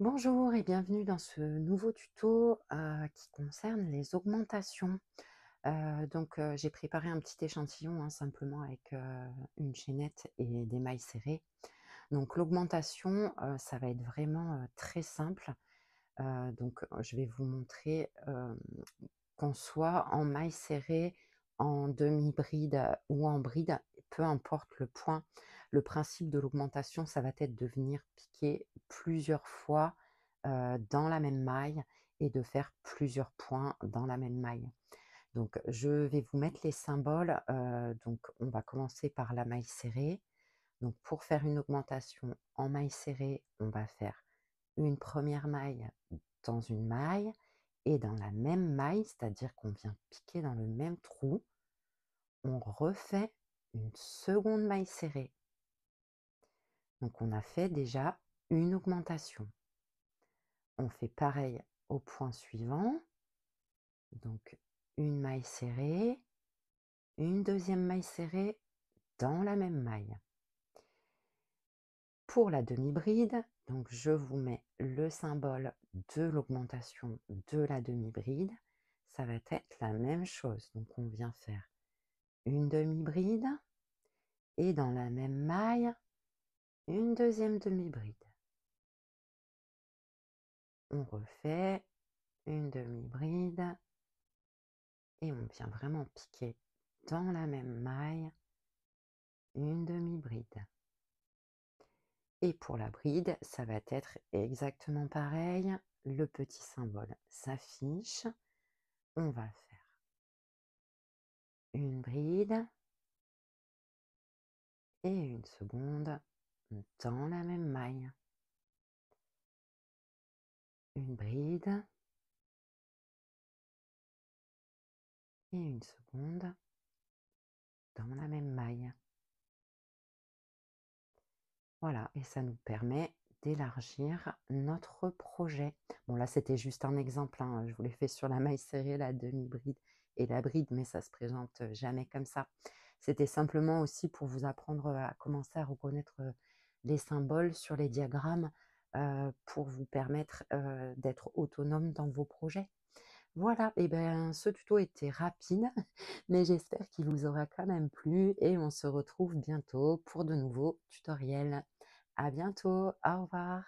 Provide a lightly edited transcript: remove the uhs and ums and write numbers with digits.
Bonjour et bienvenue dans ce nouveau tuto qui concerne les augmentations. J'ai préparé un petit échantillon hein, simplement avec une chaînette et des mailles serrées. Donc l'augmentation, ça va être vraiment très simple. Je vais vous montrer qu'on soit en maille serrée, en demi-bride ou en bride, peu importe le point. Le principe de l'augmentation, ça va être de venir piquer plusieurs fois dans la même maille et de faire plusieurs points dans la même maille. Donc, je vais vous mettre les symboles. Donc, on va commencer par la maille serrée. Donc, pour faire une augmentation en maille serrée, on va faire une première maille dans une maille et dans la même maille, c'est-à-dire qu'on vient piquer dans le même trou, on refait une seconde maille serrée. Donc, on a fait déjà une augmentation. On fait pareil au point suivant. Donc, une maille serrée, une deuxième maille serrée dans la même maille. Pour la demi-bride, donc je vous mets le symbole de l'augmentation de la demi-bride. Ça va être la même chose. Donc, on vient faire une demi-bride et dans la même maille, une deuxième demi-bride. On refait une demi-bride et on vient vraiment piquer dans la même maille une demi-bride. Et pour la bride, ça va être exactement pareil. Le petit symbole s'affiche. On va faire une bride et une seconde dans la même maille. Une bride et une seconde dans la même maille. Voilà, et ça nous permet d'élargir notre projet. Bon, là, c'était juste un exemple, hein. Je vous l'ai fait sur la maille serrée, la demi-bride et la bride, mais ça se présente jamais comme ça. C'était simplement aussi pour vous apprendre à commencer à reconnaître les symboles sur les diagrammes pour vous permettre d'être autonome dans vos projets. Voilà, et ben ce tuto était rapide, mais j'espère qu'il vous aura quand même plu et on se retrouve bientôt pour de nouveaux tutoriels. À bientôt, au revoir.